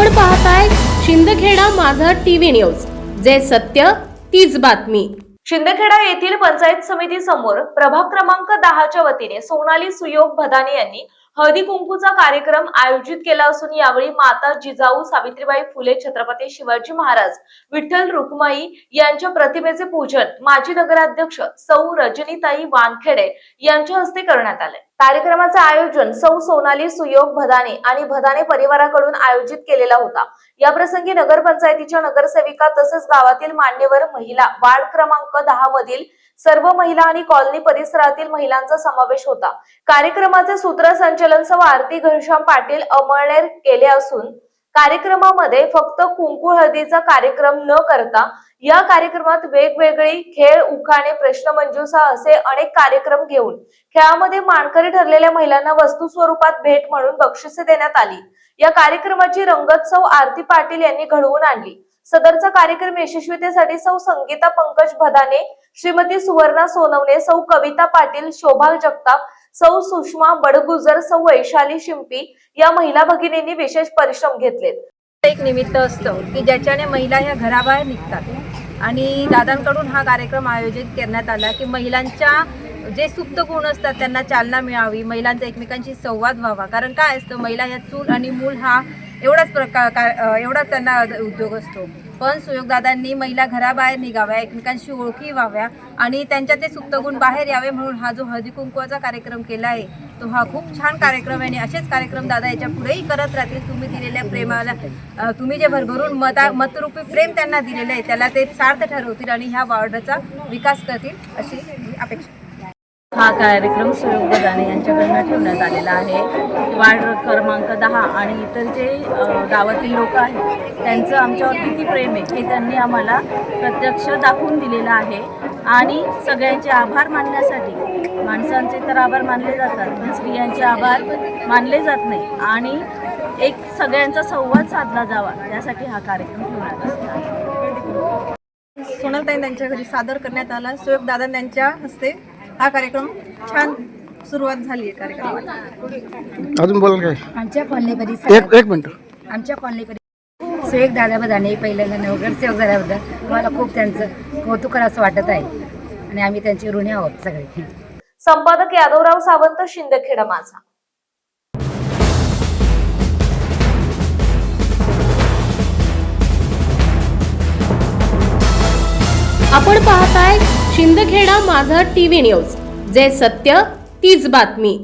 आपण पाहताय शिंदखेडा माझा टीव्ही न्यूज, जे सत्य तीच बातमी। शिंदखेडा येथील पंचायत समिती समोर प्रभाग क्रमांक 10 च्या वतीने सोनाली सुयोग भदाने यांनी हळदी कुंकूचा कार्यक्रम आयोजित केला असून यावेळी माता जिजाऊ सावित्रीबाई फुले, छत्रपती शिवाजी महाराज, विठ्ठल रुक्माई यांच्या प्रतिमेचे पूजन माजी नगराध्यक्ष सौ रजनीताई वानखेडे यांच्या हस्ते करण्यात आले। कार्यक्रमाचे आयोजन सौ सोनाली सुयोग भदाने आणि भदाने परिवाराकडून आयोजित केलेला होता। या प्रसंगी नगरपंचायतीच्या नगरसेविका तसेच गावातील मान्यवर महिला, वार्ड क्रमांक 10 मधील सर्व महिला आणि कॉलनी परिसरातील महिलांचा समावेश होता। कार्यक्रमाचे सूत्रसंचालन सौ आरती घनश्याम पाटील अमळनेर केले असून कार्यक्रमामध्ये फक्त कुंकू हळदीचा कार्यक्रम न करता या कार्यक्रमात वेगवेगळी खेळ, उखाणे, प्रश्नमंजुषा असे अनेक कार्यक्रम घेऊन खेळामध्ये मानकरी ठरलेल्या महिलांना वस्तू स्वरूपात भेट म्हणून बक्षिसे देण्यात आली। या कार्यक्रमाची रंगत सौ आरती पाटील यांनी घडवून आणली। सदरचा कार्यक्रम यशस्वीतेसाठी सौ संगीता पंकज भदाने, श्रीमती सुवर्णा सोनवणे, सौ कविता पाटील, शोभा जगताप, सौ सुषमा बडगुजर, सौ वैशाली शिंपी या महिला भगिनींनी विशेष परिश्रम घेतलेत। एक निमित्त असतं की ज्याच्याने महिला ह्या घराबाहेर निघतात आणि दादांकडून हा कार्यक्रम आयोजित करण्यात आला की महिलांच्या जे सुप्त गुण असतात त्यांना चालना मिळावी, महिलांचा एकमेकांशी संवाद व्हावा। कारण काय असतं, महिला ह्या चूल आणि मूल हा एवढाच त्यांना उद्योग असतो। पण सुयोगदादांनी महिला घराबाहेर निघाव्या, एकमेकांशी ओळखी व्हाव्या आणि त्यांच्या ते सुप्त गुण बाहेर यावे म्हणून हा जो हळदी कुंकवाचा कार्यक्रम केला आहे तो हा खूप छान कार्यक्रम आहे आणि असेच कार्यक्रम दादा याच्या पुढेही करत राहतील। तुम्ही दिलेल्या प्रेमाला, तुम्ही जे भरभरून मतरूपी प्रेम त्यांना दिलेलं आहे त्याला ते सार्थ ठरवतील आणि ह्या वॉर्डाचा विकास करतील अशी अपेक्षा। हा कार्यक्रम सुयोग भदाने यांच्याकडून ठेवण्यात आलेला आहे। वार्ड क्रमांक 10 आणि इतर जे गावातील लोक आहेत त्यांचं आमच्यावर किती प्रेम आहे हे त्यांनी आम्हाला प्रत्यक्ष दाखवून दिलेलं आहे आणि सगळ्यांचे आभार मानण्यासाठी, माणसांचे तर आभार मानले जातात पण स्त्रियांचे आभार मानले जात नाही आणि एक सगळ्यांचा संवाद साधला जावा यासाठी हा कार्यक्रम ठेवण्यात आलेला आहे। सोनलताई त्यांच्या घरी सादर करण्यात आला। सुयोग दादा यांच्या हस्ते हा कार्यक्रम छान सुरुवात झाली आहे। कार्यक्रम अजून बोलाल काय? आमच्या कॉलनी परिसर एक मिनिट। आमच्या कॉलनी परिसर सुयोग दादा भदाने पहिल्यांदा नगरसेवक झाल्याबद्दल मला खूप त्यांचं कौतुक असं वाटत आहे आणि आम्ही त्यांचे ऋणी आहोत सगळे। संपादक यादवराव सावंत, शिंदखेडा माझा। आपण पाहताय शिंदखेडा माझा टीव्ही न्यूज, जे सत्य तीच बातमी।